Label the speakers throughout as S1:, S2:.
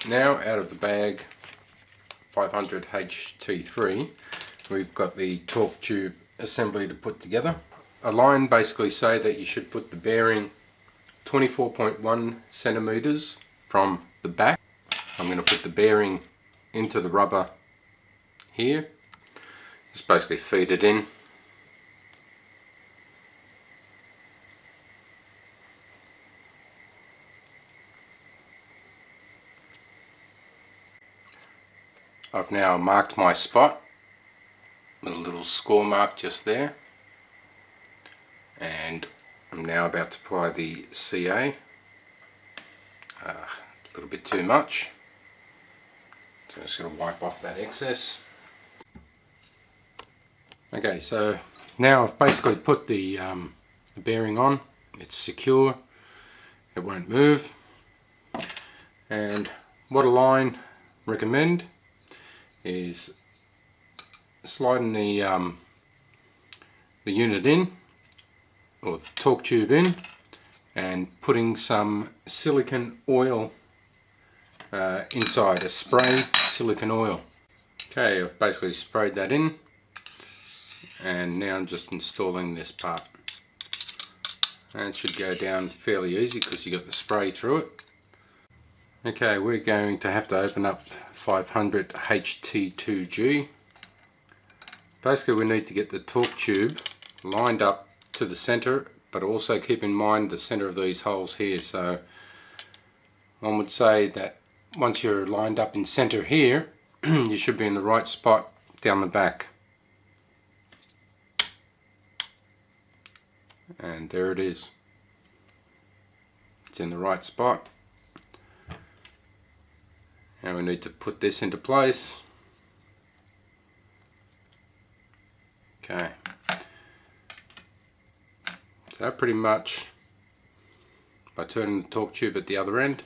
S1: now out of the bag 500 HT3, we've got the torque tube assembly to put together. A line basically say that you should put the bearing 24.1 centimeters from the back. I'm going to put the bearing into the rubber here. Just basically feed it in. I've now marked my spot with a little score mark just there, and I'm now about to apply the CA. A little bit too much, so I'm just going to wipe off that excess. Okay, so now I've basically put the bearing on. It's secure, it won't move, and what a line recommend is sliding the unit in, or the torque tube in, and putting some silicone oil inside, a spray silicone oil. Okay, I've basically sprayed that in, and now I'm just installing this part, and it should go down fairly easy because you got the spray through it. Okay, we're going to have to open up 500 HT2G. Basically we need to get the torque tube lined up to the center, but also keep in mind the center of these holes here. So one would say that once you're lined up in center here, you should be in the right spot down the back. And there it is. It's in the right spot. And we need to put this into place. Okay. So pretty much, by turning the torque tube at the other end,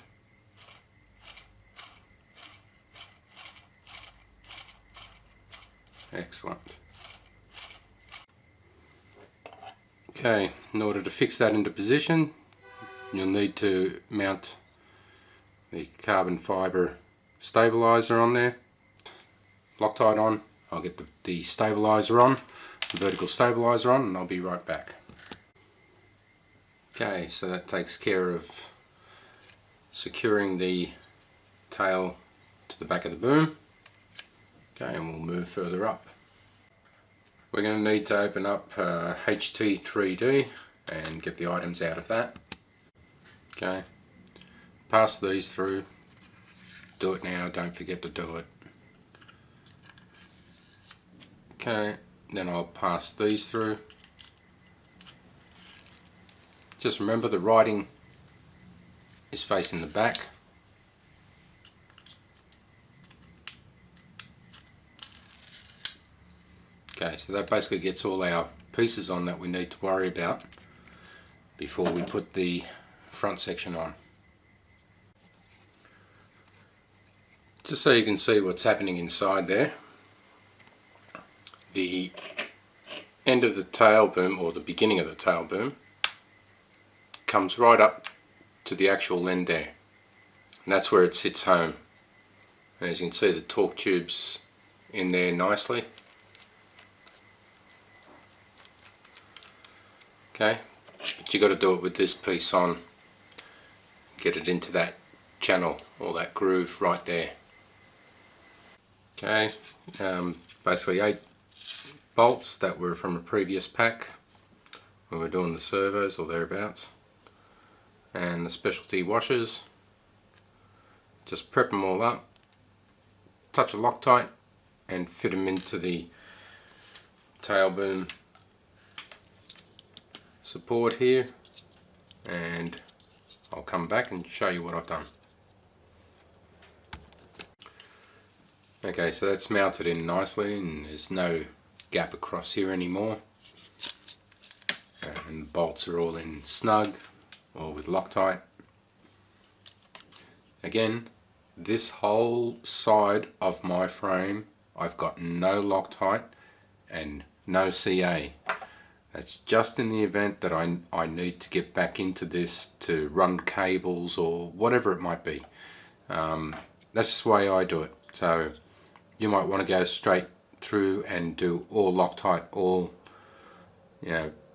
S1: excellent. Okay, in order to fix that into position, you'll need to mount the carbon fibre stabilizer on there. Loctite on. I'll get the stabilizer on, the vertical stabilizer on, and I'll be right back. Okay, so that takes care of securing the tail to the back of the boom. Okay, and we'll move further up. We're going to need to open up HT3D and get the items out of that. Okay, pass these through. Do it now, don't forget to do it. Okay, then I'll pass these through. Just remember the writing is facing the back. Okay, so that basically gets all our pieces on that we need to worry about before we put the front section on. Just so you can see what's happening inside there, the end of the tail boom, or the beginning of the tail boom, comes right up to the actual end there, and that's where it sits home. And as you can see, the torque tube's in there nicely. Okay, but you got to do it with this piece on, get it into that channel or that groove right there. Okay, basically 8 bolts that were from a previous pack when we were doing the servos or thereabouts, and the specialty washers. Just prep them all up, touch a Loctite, and fit them into the tail boom support here, and I'll come back and show you what I've done. Okay, so that's mounted in nicely and there's no gap across here anymore, and the bolts are all in snug or with Loctite. Again, this whole side of my frame I've got no Loctite and no CA. That's just in the event that I need to get back into this to run cables or whatever it might be. that's the way I do it. So you might want to go straight through and do all Loctite, all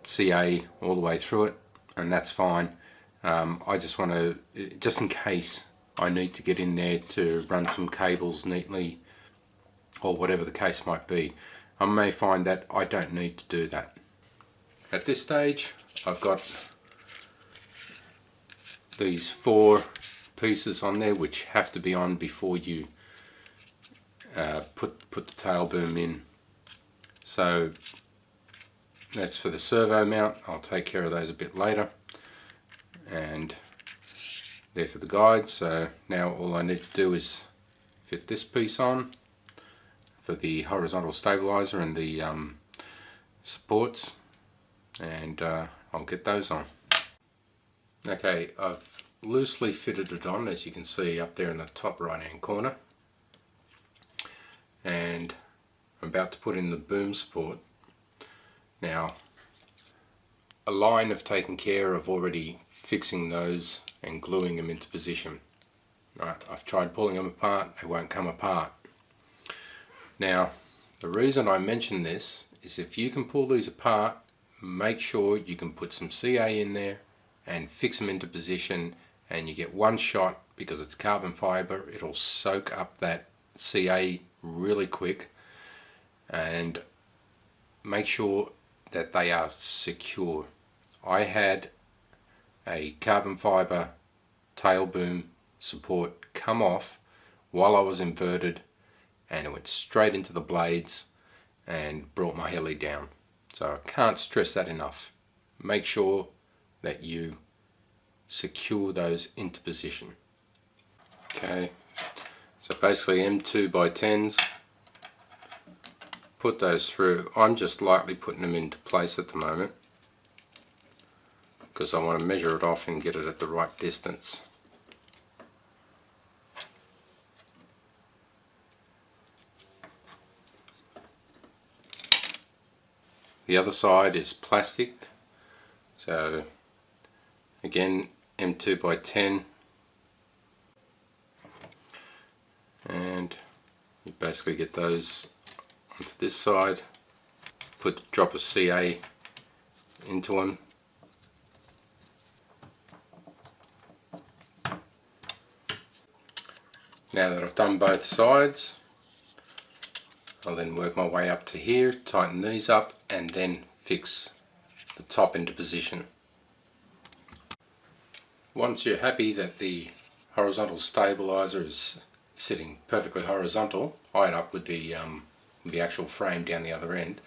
S1: CA all the way through it, and that's fine. I just want to, just in case I need to get in there to run some cables neatly or whatever the case might be, I may find that I don't need to do that. At this stage I've got these 4 pieces on there which have to be on before you put the tail boom in. So that's for the servo mount. I'll take care of those a bit later. And they're for the guide. So now all I need to do is fit this piece on for the horizontal stabilizer and the supports, and I'll get those on. Okay, I've loosely fitted it on, as you can see up there in the top right hand corner, and I'm about to put in the boom support. Now, a line have taken care of already fixing those and gluing them into position. Right, I've tried pulling them apart, they won't come apart. Now, the reason I mention this is if you can pull these apart, make sure you can put some CA in there and fix them into position, and you get one shot. Because it's carbon fiber, it'll soak up that CA really quick, and make sure that they are secure. I had a carbon fiber tail boom support come off while I was inverted, and it went straight into the blades and brought my heli down. So I can't stress that enough. Make sure that you secure those into position. Okay, so basically M2 by 10s, put those through. I'm just lightly putting them into place at the moment because I want to measure it off and get it at the right distance. The other side is plastic, so again M2 by 10, and you basically get those onto this side, put a drop of CA into them, now that I've done both sides, I'll then work my way up to here, tighten these up, and then fix the top into position. Once you're happy that the horizontal stabilizer is sitting perfectly horizontal, high up with the actual frame down the other end,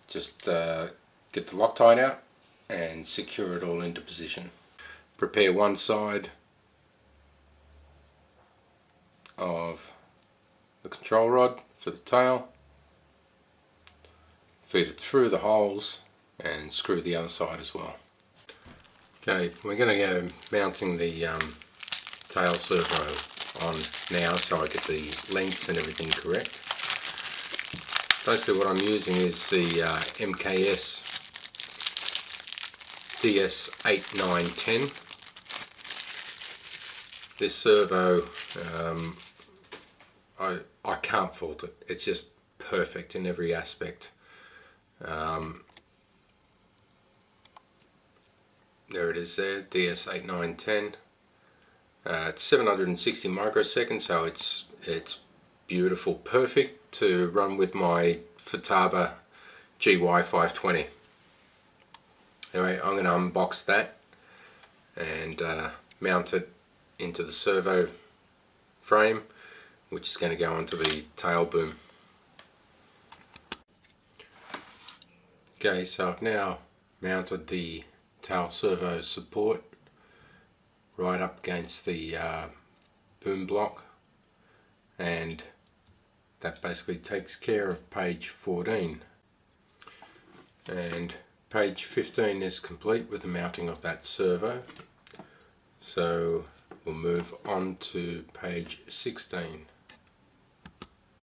S1: just get the Loctite out and secure it all into position. Prepare one side of the control rod for the tail, feed it through the holes and screw the other side as well. Okay, we're going to go mounting the tail servo on now so I get the lengths and everything correct. Basically what I'm using is the MKS DS8910. This servo, I can't fault it. It's just perfect in every aspect. There it is there, DS8910. It's 760 microseconds, so it's beautiful, perfect to run with my Futaba GY520. Anyway, I'm going to unbox that and mount it into the servo frame, which is going to go onto the tail boom. Okay, so I've now mounted the tail servo support right up against the boom block, and that basically takes care of page 14, and page 15 is complete with the mounting of that servo. So we'll move on to page 16.